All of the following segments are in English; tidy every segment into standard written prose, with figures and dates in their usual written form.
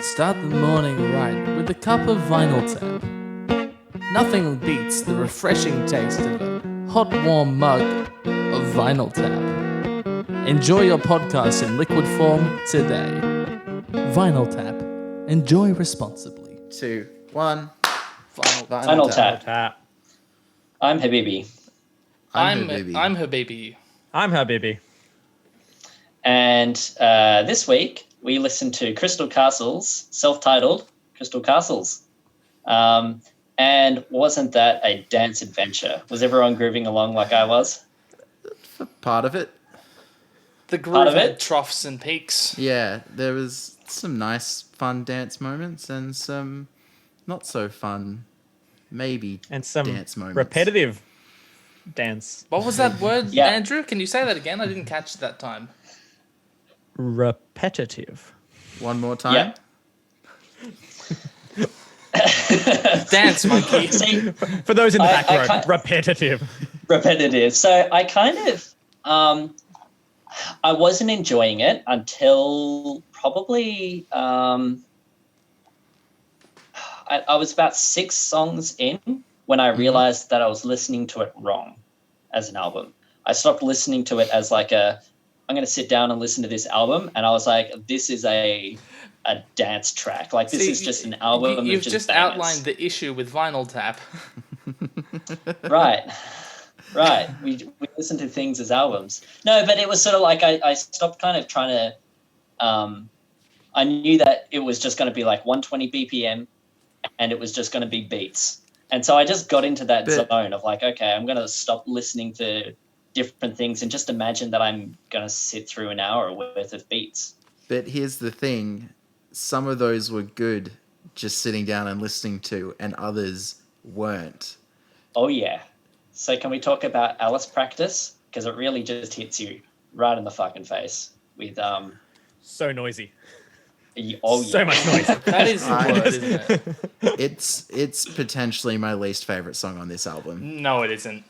Start the morning right with a cup of Vinyl Tap. Nothing beats the refreshing taste of a hot, warm mug of Vinyl Tap. Enjoy your podcast in liquid form today. Vinyl Tap. Enjoy responsibly. 2, 1. Vinyl Tap. I'm Habibi. I'm Habibi. Habibi. I'm Habibi. And this week, we listened to Crystal Castles, self-titled Crystal Castles. And wasn't that a dance adventure? Was everyone grooving along like I was? Part of it. The Part groove of had it? troughs and peaks. Yeah, there was some nice, fun dance moments and some not so fun, maybe And some dance moments. repetitive dance. What was that word, Yeah. Andrew? Can you say that again? I didn't catch it that time. Repetitive. One more time. Yeah. Dance monkey. See, For those in the back I row, can't- repetitive. repetitive. So I kind of, I wasn't enjoying it until probably, I was about 6 songs in when I realized that I was listening to it wrong as an album. I stopped listening to it as like I'm going to sit down and listen to this album. And I was like, this is a dance track. Like, this is just an album. You've of just bangers. outlined the issue with Vinyl Tap. Right. We listen to things as albums. No, but it was sort of like I stopped kind of trying to. I knew that it was just going to be like 120 BPM, and it was just going to be beats. And so I just got into that zone of like, okay, I'm going to stop listening to different things and just imagine that I'm going to sit through an hour worth of beats. But here's the thing. Some of those were good just sitting down and listening to, and others weren't. Oh, yeah. So can we talk about Alice Practice? Because it really just hits you right in the fucking face with So noisy. So much noise. That is the word, isn't it? It's potentially my least favorite song on this album. No, it isn't.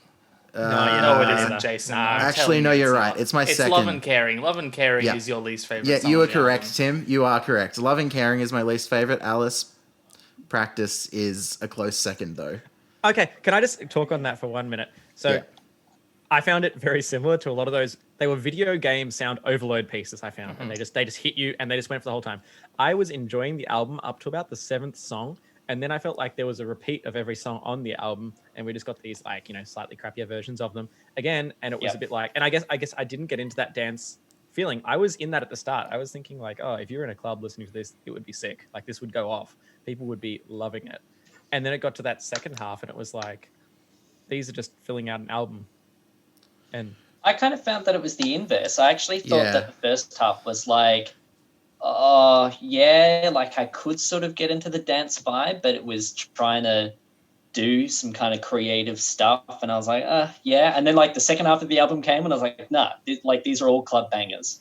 No, It isn't, Jason. I'm Actually, telling no, you you're it's right. not. It's my second. Love and Caring. Love and Caring Yeah. is your least favorite Yeah, song you on are the correct, album. Tim. You are correct. Love and Caring is my least favorite. Alice Practice is a close second, though. Okay, can I just talk on that for 1 minute? So Yeah. I found it very similar to a lot of those. They were video game sound overload pieces I found, and they just hit you, and they just went for the whole time. I was enjoying the album up to about the 7th song, and then I felt like there was a repeat of every song on the album, and we just got these like slightly crappier versions of them again, and it was a bit like. And I guess I didn't get into that dance feeling. I was in that at the start. I was thinking like, oh, if you were in a club listening to this, it would be sick. Like this would go off. People would be loving it. And then it got to that second half, and it was like, these are just filling out an album. And I kind of found that it was the inverse. I actually thought Yeah. that the first half was like, oh, yeah, like I could sort of get into the dance vibe, but it was trying to do some kind of creative stuff. And I was like, yeah. And then like the second half of the album came and I was like, nah, these are all club bangers.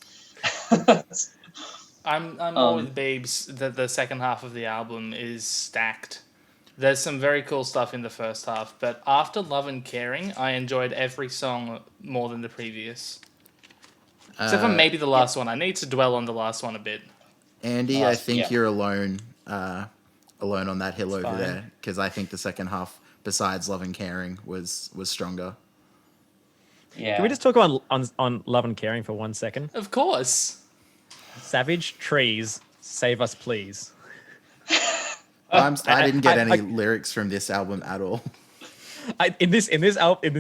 I'm all with Babes that the second half of the album is stacked. There's some very cool stuff in the first half, but after Love and Caring, I enjoyed every song more than the previous. Except for maybe the last one. I need to dwell on the last one a bit. Andy, I think you're alone on that hill over fine. there, because I think the second half, besides Love and Caring, was stronger. Yeah. can we just talk on Love and Caring for 1 second? Of course. Savage Trees, Save Us Please. I didn't get I- any lyrics from this album at all. In this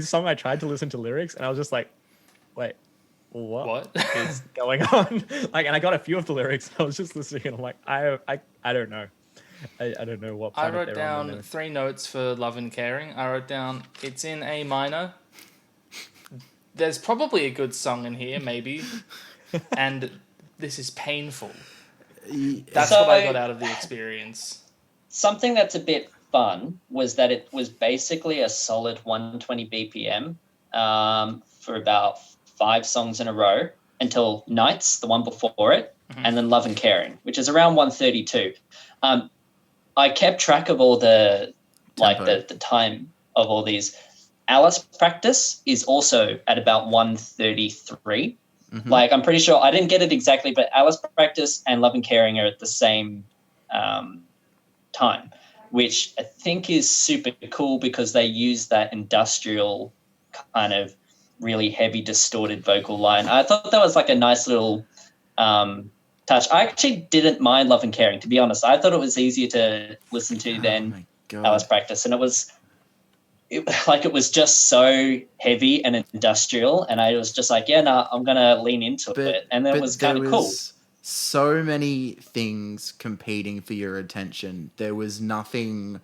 song, I tried to listen to lyrics, and I was just like, "Wait, what is going on?" Like, and I got a few of the lyrics. And I was just listening, and I'm like, I don't know. I don't know what. I planet wrote they're on down there. 3 notes for Love and Caring. I wrote down, it's in A minor. There's probably a good song in here, maybe. And this is painful. That's So- what I got out of the experience. Something that's a bit fun was that it was basically a solid 120 BPM for about 5 songs in a row until Nights, the one before it, and then Love and Caring, which is around 132. I kept track of all the the time of all these. Alice Practice is also at about 133. Like, I'm pretty sure, I didn't get it exactly, but Alice Practice and Love and Caring are at the same time, which I think is super cool because they use that industrial kind of really heavy distorted vocal line. I thought that was like a nice little touch. I actually didn't mind Love and Caring, to be honest. I thought it was easier to listen to than Alice Practice, and it was just so heavy and industrial, and I was just like, yeah, no, I'm gonna lean into it, and that was kind of cool. So many things competing for your attention. There was nothing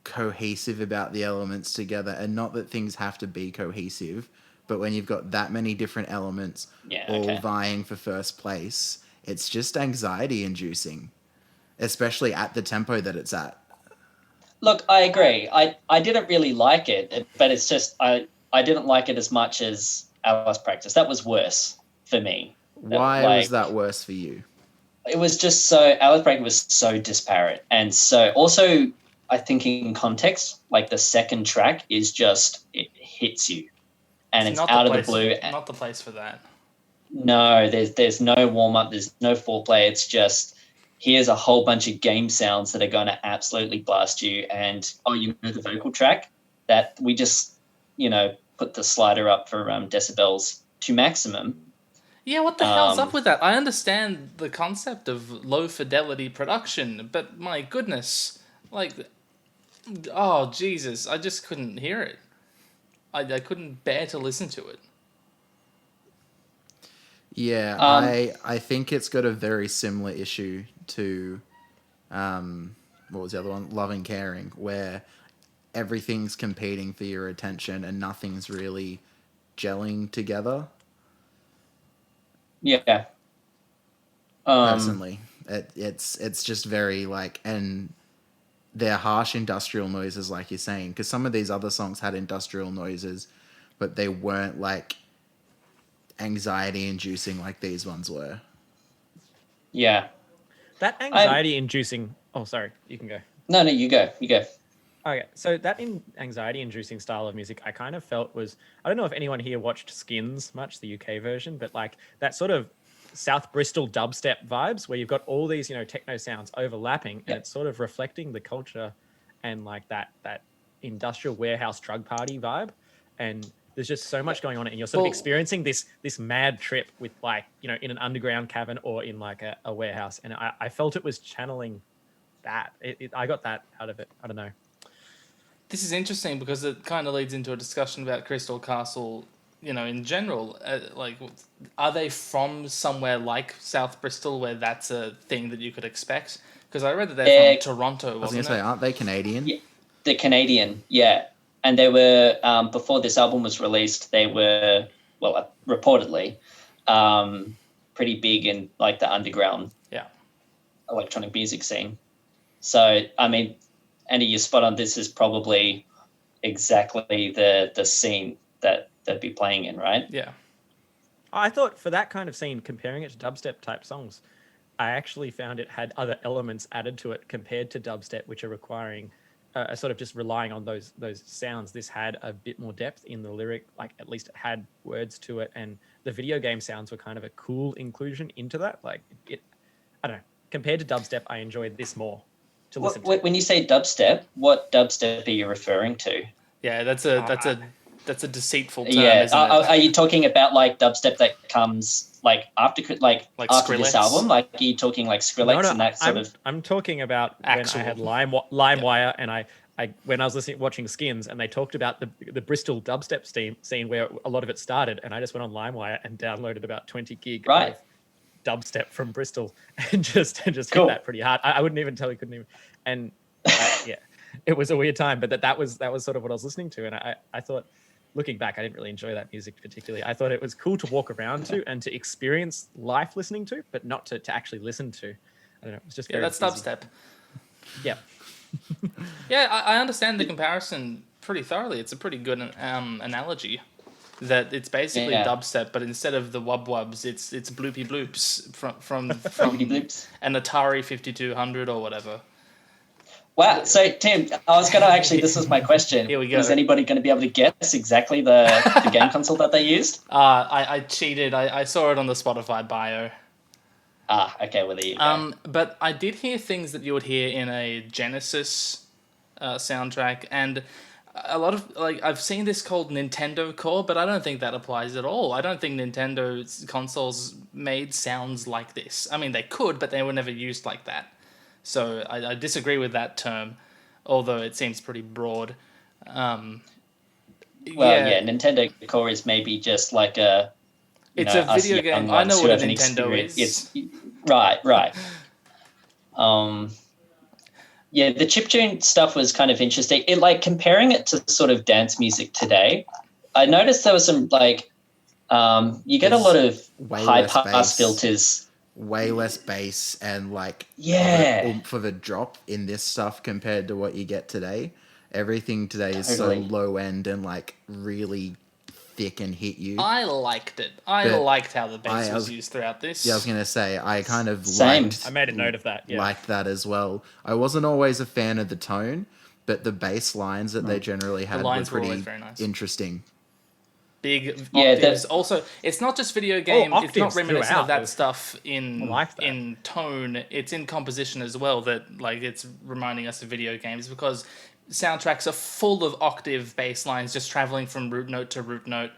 cohesive about the elements together, and not that things have to be cohesive, but when you've got that many different elements all vying for first place, it's just anxiety inducing, especially at the tempo that it's at. Look, I agree. I didn't really like it, but it's just I didn't like it as much as Alice Practice. That was worse for me. Why was that worse for you? It was just so Alice Practice was so disparate, and so also I think in context, like the second track is just it hits you, and it's out of the blue. Not the place for that. No, there's no warm up. There's no foreplay. It's just here's a whole bunch of game sounds that are going to absolutely blast you. And, you know the vocal track? That we just, put the slider up for decibels to maximum. Yeah, what the hell's up with that? I understand the concept of low fidelity production, but my goodness, oh, Jesus, I just couldn't hear it. I couldn't bear to listen to it. Yeah, I think it's got a very similar issue to, what was the other one? Love and Caring, where everything's competing for your attention and nothing's really gelling together. Yeah. Personally, it's just very and they're harsh industrial noises, like you're saying, because some of these other songs had industrial noises, but they weren't anxiety inducing like these ones were. Yeah. That anxiety inducing. Oh, sorry. You can go. No, you go. Okay. So that anxiety inducing style of music, I kind of felt was, I don't know if anyone here watched Skins much, the UK version, but that sort of South Bristol dubstep vibes where you've got all these, techno sounds overlapping and it's sort of reflecting the culture and that industrial warehouse drug party vibe. And there's just so much going on, and you're sort of experiencing this mad trip with in an underground cavern or in a warehouse. And I felt it was channeling that. I got that out of it. I don't know. This is interesting because it kind of leads into a discussion about Crystal Castle, in general. Are they from somewhere like South Bristol where that's a thing that you could expect? Because I read that they're from Toronto, wasn't it? I was going to say, aren't they Canadian? Yeah, they're Canadian, yeah. And they were, before this album was released, they were, reportedly, pretty big in the underground electronic music scene. So, I mean, Andy, you're spot on. This is probably exactly the scene that they'd be playing in, right? Yeah. I thought for that kind of scene, comparing it to dubstep type songs, I actually found it had other elements added to it compared to dubstep, which are requiring sort of just relying on those sounds. This had a bit more depth in the lyric, at least it had words to it, and the video game sounds were kind of a cool inclusion into that. I don't know. Compared to dubstep, I enjoyed this more to listen to. When you say dubstep, what dubstep are you referring to? Yeah, that's a deceitful term. Yeah, isn't it? Are you talking about dubstep that comes after after Skrillex? this album? Are you talking Skrillex and that sort of? I'm talking about actual. When I had LimeWire and I when I was watching Skins and they talked about the Bristol dubstep scene where a lot of it started, and I just went on LimeWire and downloaded about 20 gig of dubstep from Bristol and just cool. hit that pretty hard. I wouldn't even tell you, couldn't even. And it was a weird time, but that was sort of what I was listening to, and I thought. Looking back, I didn't really enjoy that music particularly. I thought it was cool to walk around to and to experience life listening to, but not to actually listen to. I don't know. It was just that's dubstep. Yeah. Yeah, I understand the comparison pretty thoroughly. It's a pretty good analogy. That it's basically dubstep, but instead of the wub wubs, it's bloopy bloops from an Atari 5200 or whatever. Wow. So, Tim, I was going to actually, this was my question. Here we go. Was anybody going to be able to guess exactly the game console that they used? I cheated. I saw it on the Spotify bio. Okay, well, there you go. But I did hear things that you would hear in a Genesis soundtrack, and a lot of I've seen this called Nintendo Core, but I don't think that applies at all. I don't think Nintendo's consoles made sounds like this. I mean, they could, but they were never used like that. So I disagree with that term, although it seems pretty broad. Nintendo Core is maybe just like a. It's a video game. I know what a Nintendo is. It's right. The chiptune stuff was kind of interesting. It comparing it to sort of dance music today. I noticed there was some you get a lot of high pass filters, way less bass, and oomph of a drop in this stuff compared to what you get today. Everything today is so low end and really thick and hit you. I liked it. I liked how the bass was used throughout this. Yeah, I was going to say, I kind of Same. I made a note of that. Yeah. Liked that as well. I wasn't always a fan of the tone, but the bass lines that they generally had were pretty very nice. Interesting. Big octaves. Also, it's not just video game. It's not reminiscent of that stuff in tone. It's in composition as well. That it's reminding us of video games because soundtracks are full of octave bass lines just traveling from root note to root note,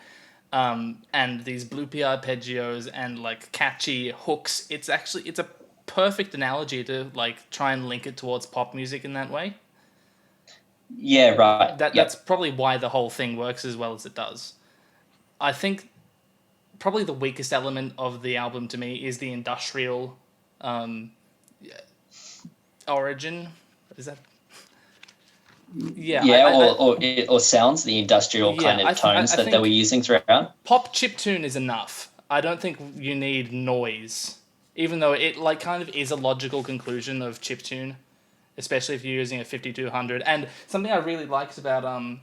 and these bloopy arpeggios and catchy hooks. It's a perfect analogy to try and link it towards pop music in that way. Yeah, right. That's probably why the whole thing works as well as it does. I think probably the weakest element of the album to me is the industrial origin. Is that? Yeah, or sounds, the industrial kind of tones that they were using throughout. Pop chiptune is enough. I don't think you need noise, even though it kind of is a logical conclusion of chiptune, especially if you're using a 5200. And something I really liked about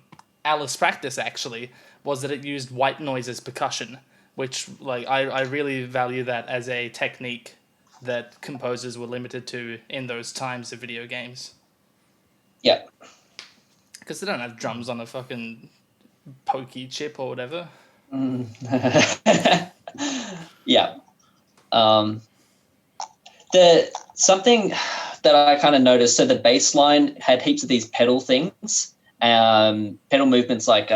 Alice Practice actually was that it used white noise as percussion, which I really value that as a technique that composers were limited to in those times of video games. Yeah. Because they don't have drums on a fucking pokey chip or whatever. Yeah. Something that I kind of noticed, so the bass line had heaps of these pedal things, pedal movements like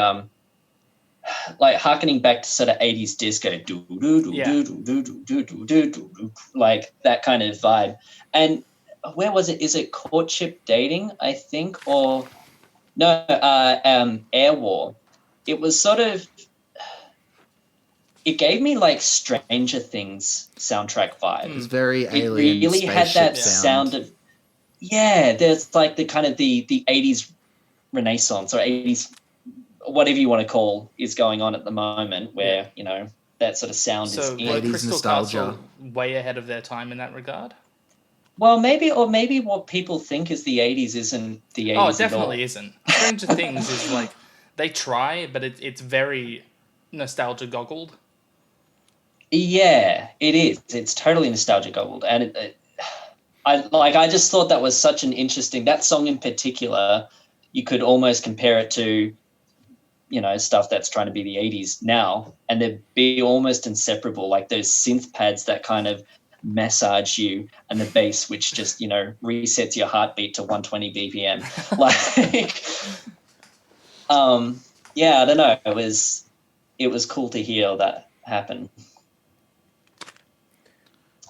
harkening back to sort of 80s disco, like that kind of vibe. And where was it? Is it Courtship Dating, I think, or no? Air War. It was sort of. It gave me Stranger Things soundtrack vibe. It was very alien. It really had that sound of. Yeah, there's the kind of the 80s Renaissance or 80s, whatever you want to call, is going on at the moment, where that sort of sound is in. 80s Crystal nostalgia. Castle way ahead of their time in that regard. Well, maybe what people think is the 80s isn't the 80s. Oh, it definitely isn't. Stranger Things is they try, but it's very nostalgia goggled. Yeah, it is. It's totally nostalgia goggled, and I just thought that was such an interesting. That song in particular, you could almost compare it to, stuff that's trying to be the 80s now, and they'd be almost inseparable. Like those synth pads that kind of massage you, and the bass which just resets your heartbeat to 120 BPM. I don't know. It was cool to hear that happen.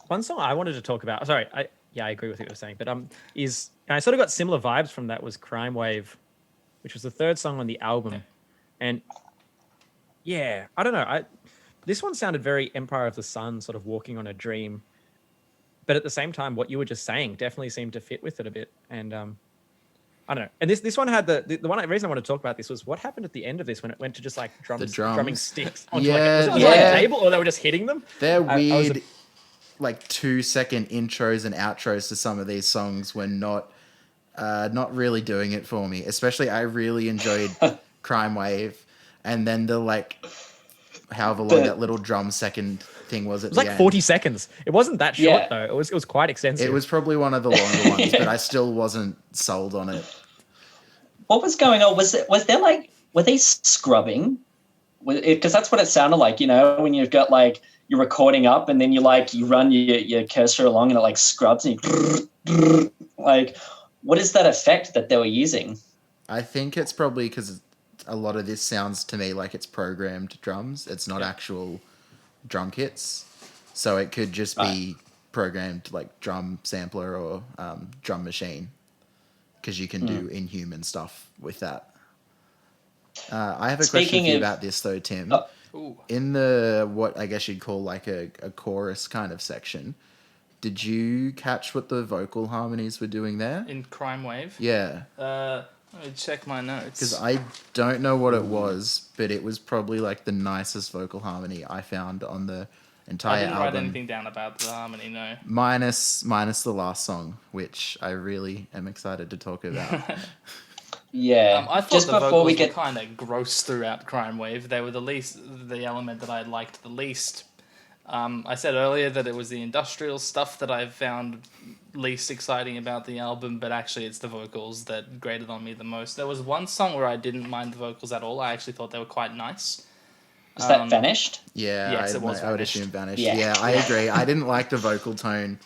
One song I wanted to talk about. Sorry, I agree with what you were saying, but is I sort of got similar vibes from that. Was Crimewave, which was the third song on the album, and I don't know. This one sounded very Empire of the Sun, sort of walking on a dream, but at the same time, what you were just saying definitely seemed to fit with it a bit. And I don't know. And this one had the reason I want to talk about this was what happened at the end of this when it went to just drumming sticks onto a table, or they were just hitting them. They're weird. 2-second intros and outros to some of these songs were not really doing it for me. Especially, I really enjoyed Crimewave, and then the however long that little drum second thing was at the end. 40 seconds. It wasn't that short though. It was quite extensive. It was probably one of the longer ones, but I still wasn't sold on it. What was going on? Were they scrubbing? Because that's what it sounded like. When you've got you're recording up, and then you run your cursor along, and it like scrubs, and you like, what is that effect that they were using? I think it's probably because a lot of this sounds to me like it's programmed drums. It's not actual drum kits, so it could just be programmed like drum sampler or drum machine, because you can do inhuman stuff with that. I have a question for you about this though, Tim. In the what I guess you'd call like a chorus kind of section, did you catch what the vocal harmonies were doing there? In Crimewave? Yeah. Let me check my notes. Because I don't know what it was, but it was probably like the nicest vocal harmony I found on the entire I didn't album. write anything down about the harmony, no. Minus the last song, which I really am excited to talk about. Yeah. I thought just the before we vocals get were kind of gross throughout Crimewave. They were the element that I liked the least. I said earlier that it was the industrial stuff that I found least exciting about the album, but actually it's the vocals that grated on me the most. There was one song where I didn't mind the vocals at all. I actually thought they were quite nice. Was that Vanished? Yeah, Yes, it was I would Vanished. assume Vanished. Yeah. Yeah, I agree. I didn't like the vocal tone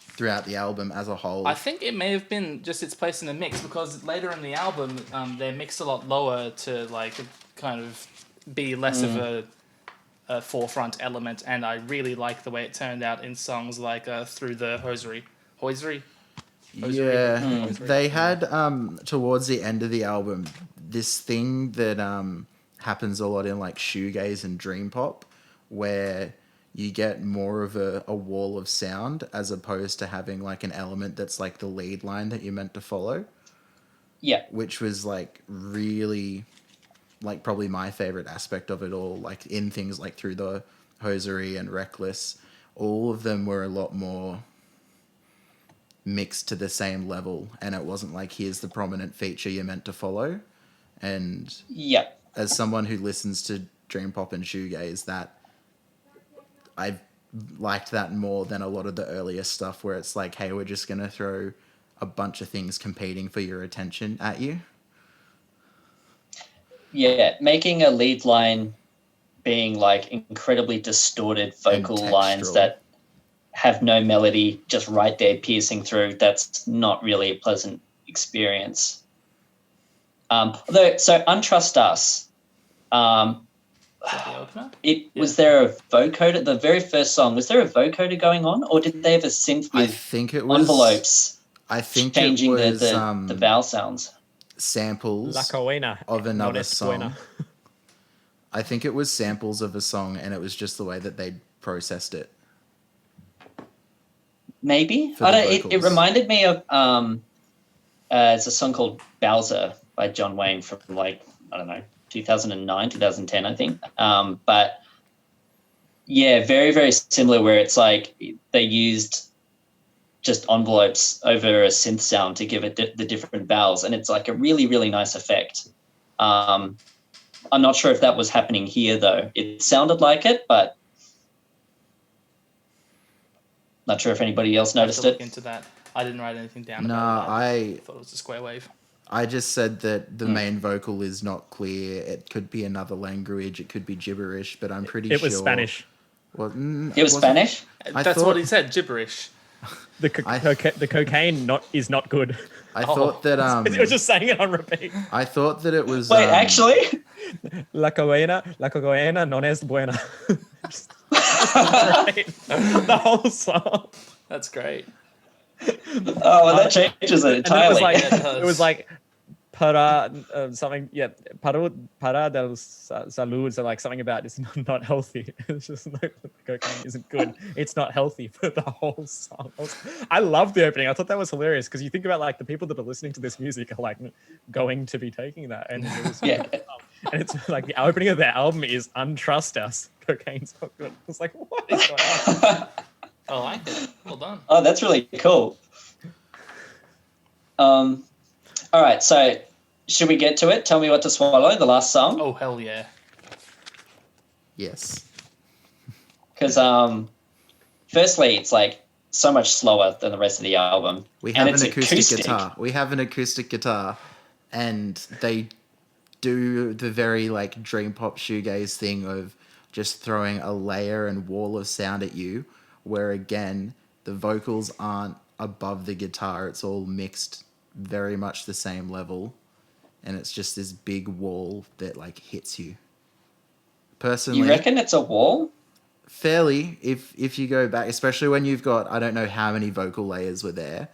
throughout the album as a whole. I think it may have been just its place in the mix, because later in the album they're mixed a lot lower to like kind of be less of a forefront element, and I really like the way it turned out in songs like Through the Hoisery. Hoisery? Yeah, they had towards the end of the album this thing that happens a lot in like shoegaze and dream pop, where you get more of a wall of sound as opposed to having like an element that's like the lead line that you're meant to follow. Yeah. Which was like really like probably my favorite aspect of it all. Like in things like Through the Hoisery and Reckless, all of them were a lot more mixed to the same level, and it wasn't like here's the prominent feature you're meant to follow. And Yeah. as someone who listens to dream pop and shoegaze, that I liked that more than a lot of the earlier stuff where it's like, hey, we're just gonna throw a bunch of things competing for your attention at you. Yeah, making a lead line being like incredibly distorted vocal lines that have no melody, just right there piercing through, that's not really a pleasant experience. Although, so Untrust Us, The opener? was there a vocoder? The very first song, was there a vocoder going on, or did they have a synth with I think it was envelopes? I think changing it was the vowel sounds. samples La Coena, of another no es song. buena. I think it was samples of a song, and it was just the way that they processed it. Maybe For I the don't. It vocals. reminded me of it's a song called Bowser by John Wayne from like, I don't know, 2009, 2010, I think. But yeah, very, very similar, where it's like they used just envelopes over a synth sound to give it the different vowels, and it's like a really, really nice effect. I'm not sure if that was happening here though. It sounded like it, but not sure if anybody else I have noticed to look it. into that. I didn't write anything down No, about it. I thought it was a square wave. I just said that the main vocal is not clear. It could be another language. It could be gibberish, but I'm pretty sure It was Spanish. Well, It was Spanish? I That's thought- what he said, gibberish. The the cocaine is not good. I thought that It was just saying it on repeat. I thought that it was Wait, actually? La cocaína no es buena. Right. The whole song. That's great. Oh, well, that changes it And then entirely. does. it was like para something, para del salud, so like something about it's not healthy. It's just like cocaine isn't good. It's not healthy for the whole song. I love the opening. I thought that was hilarious because you think about like the people that are listening to this music are like going to be taking that, and it was Yeah. and it's like the opening of their album is Untrust Us. Cocaine's not good. It's like, what is going on? I like it. Well done. Oh, that's really cool. All right, so should we get to it? Tell Me What to Swallow, the last song. Oh, hell yeah. yes. Because firstly, it's like so much slower than the rest of the album. We And have an it's acoustic guitar. We have an acoustic guitar, and they do the very like dream pop shoegaze thing of just throwing a layer and wall of sound at you, where again, the vocals aren't above the guitar. It's all mixed very much the same level. And it's just this big wall that like hits you. Personally, You reckon it's a wall? fairly, if you go back, especially when you've got, I don't know how many vocal layers were there,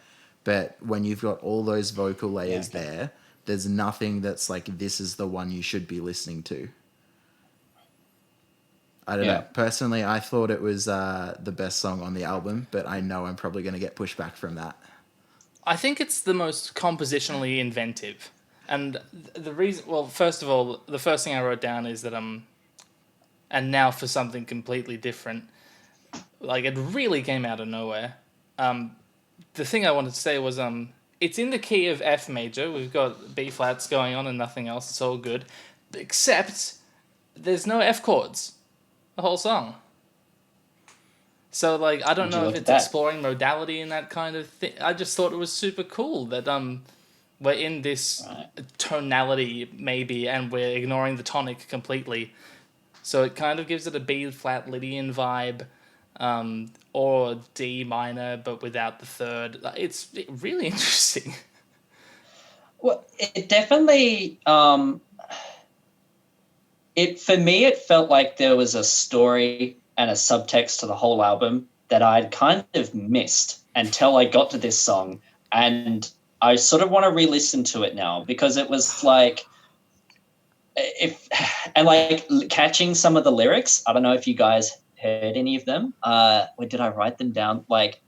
but when you've got all those vocal layers there, there's nothing that's like, this is the one you should be listening to. I don't know. Personally, I thought it was the best song on the album, but I know I'm probably going to get pushback from that. I think it's the most compositionally inventive. And the reason, well, first of all, the first thing I wrote down is that and now for something completely different. Like, it really came out of nowhere. The thing I wanted to say was, it's in the key of F major. We've got B flats going on and nothing else. It's all good. Except there's no F chords the whole song. So, like, I don't know if it's exploring modality in that kind of thing. I just thought it was super cool that we're in this tonality, maybe, and we're ignoring the tonic completely. So it kind of gives it a B flat Lydian vibe, or D minor, but without the third. It's really interesting. Well, it definitely, for me, it felt like there was a story and a subtext to the whole album that I'd kind of missed until I got to this song. And I sort of want to re-listen to it now, because it was like, catching some of the lyrics. I don't know if you guys heard any of them. Where did I write them down? Like,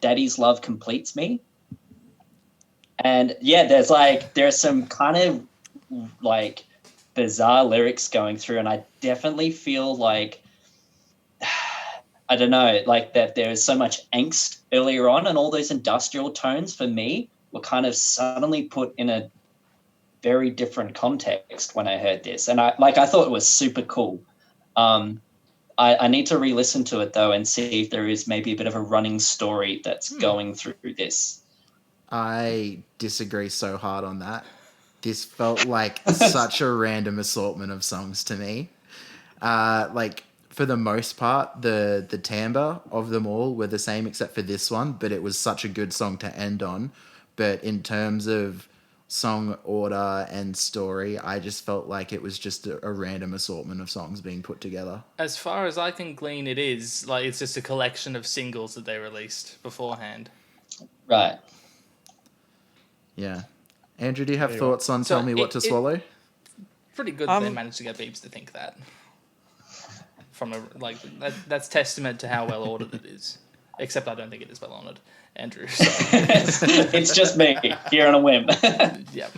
Daddy's love completes me. And yeah, there's some kind of like bizarre lyrics going through, and I definitely feel like, I don't know, like that there is so much angst earlier on, and all those industrial tones for me were kind of suddenly put in a very different context when I heard this. And I thought it was super cool. I need to re-listen to it though and see if there is maybe a bit of a running story that's going through this. I disagree so hard on that. This felt like such a random assortment of songs to me. Like, for the most part, the timbre of them all were the same except for this one, but it was such a good song to end on. But in terms of song order and story, I just felt like it was just a random assortment of songs being put together. As far as I can glean, it is like it's just a collection of singles that they released beforehand. Right. Yeah. Andrew, do you have thoughts on Tell Me What to Swallow? Pretty good that they managed to get Beebs to think that. That's testament to how well ordered it is. Except I don't think it is well ordered, Andrew. It's just me here on a whim. Yeah.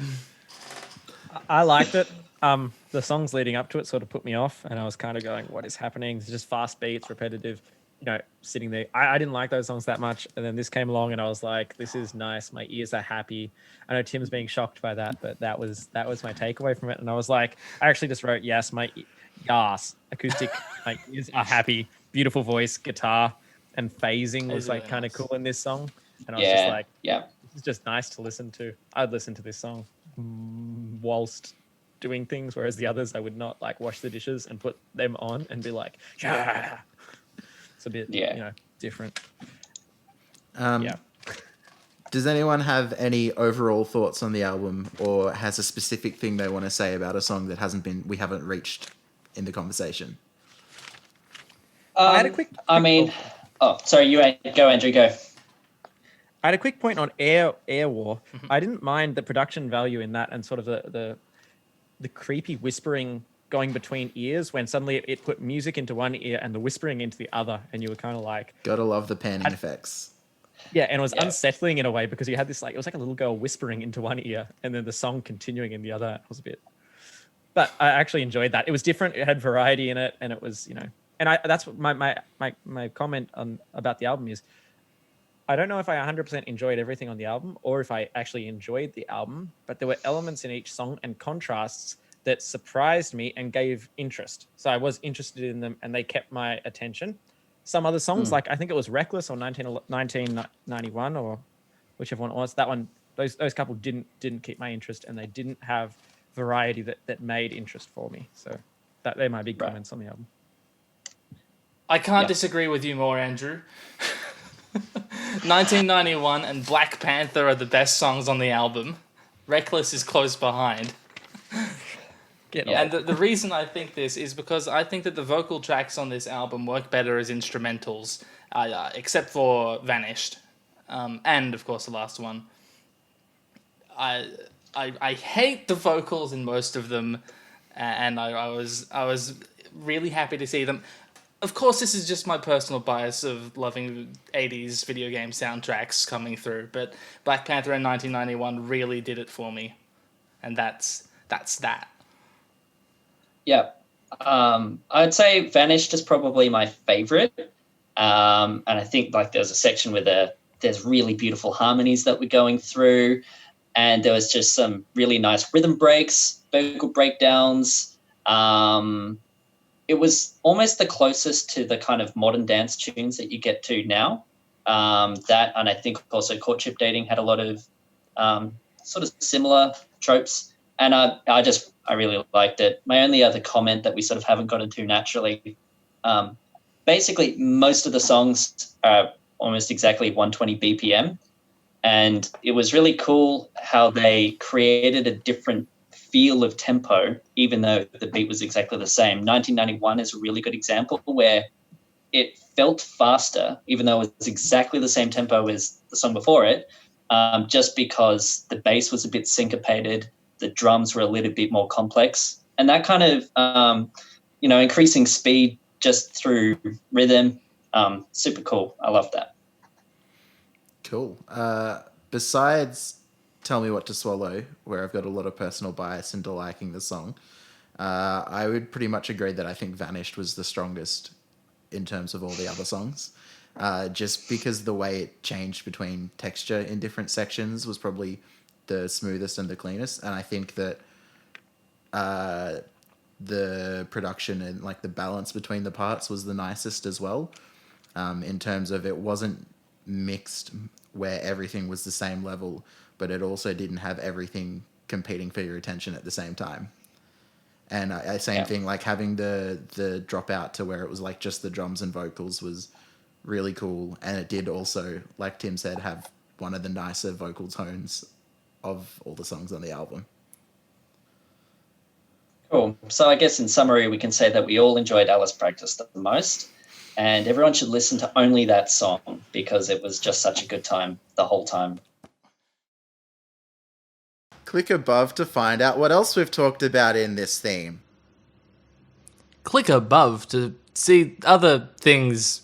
I liked it. The songs leading up to it sort of put me off, and I was kind of going, what is happening? It's just fast beats, repetitive, sitting there. I didn't like those songs that much, and then this came along and I was like, this is nice. My ears are happy. I know Tim's being shocked by that, but that was my takeaway from it. And I was like, I actually just wrote, yes, acoustic, my ears are happy, beautiful voice, guitar, and phasing was like kind of cool in this song. And I was just like, this is just nice to listen to. I'd listen to this song whilst doing things, whereas the others I would not, like wash the dishes and put them on and be like, yeah. It's a bit, different. Does anyone have any overall thoughts on the album, or has a specific thing they want to say about a song that we haven't reached in the conversation? I had a quick sorry, you go, Andrew, go. I had a quick point on Air War. I didn't mind the production value in that, and sort of the creepy whispering going between ears when suddenly it put music into one ear and the whispering into the other, and you were kind of like, gotta love the panning effects. Yeah, and it was unsettling in a way, because you had this it was like a little girl whispering into one ear and then the song continuing in the other. It was a bit, but I actually enjoyed that. It was different. It had variety in it, and it was, and that's what my comment about the album is. I don't know if I 100% enjoyed everything on the album or if I actually enjoyed the album, but there were elements in each song and contrasts that surprised me and gave interest. So I was interested in them and they kept my attention. Some other songs, like I think it was Reckless or 1991 or whichever one it was, that one, those couple didn't keep my interest, and they didn't have variety that made interest for me. So they're my big comments on the album. I can't Yeah. disagree with you more, Andrew. 1991 and Black Panther are the best songs on the album. Reckless is close behind. Get Yeah. And the reason I think this is because I think that the vocal tracks on this album work better as instrumentals, except for Vanished, and of course the last one. I hate the vocals in most of them, and I was really happy to see them. Of course, this is just my personal bias of loving 80s video game soundtracks coming through, but Black Panther in 1991 really did it for me, and that's that. Yeah. I'd say Vanished is probably my favorite. And I think like there's a section where there's really beautiful harmonies that we're going through. And there was just some really nice rhythm breaks, vocal breakdowns. It was almost the closest to the kind of modern dance tunes that you get to now. That, and I think also Courtship Dating had a lot of sort of similar tropes. And I really liked it. My only other comment that we sort of haven't gotten to naturally, basically most of the songs are almost exactly 120 BPM. And it was really cool how they created a different feel of tempo, even though the beat was exactly the same. 1991 is a really good example where it felt faster, even though it was exactly the same tempo as the song before it, just because the bass was a bit syncopated, the drums were a little bit more complex. And that kind of, increasing speed just through rhythm, super cool. I love that. Cool. Besides Tell Me What to Swallow, where I've got a lot of personal bias into liking the song, I would pretty much agree that I think Vanished was the strongest in terms of all the other songs. Just because the way it changed between texture in different sections was probably the smoothest and the cleanest. And I think that the production and like the balance between the parts was the nicest as well. In terms of it wasn't mixed where everything was the same level, but it also didn't have everything competing for your attention at the same time. And same thing, like having the dropout to where it was like just the drums and vocals was really cool. And it did also, like Tim said, have one of the nicer vocal tones of all the songs on the album. Cool. So I guess in summary, we can say that we all enjoyed Alice Practice the most, and everyone should listen to only that song because it was just such a good time the whole time. Click above to find out what else we've talked about in this theme. Click above to see other things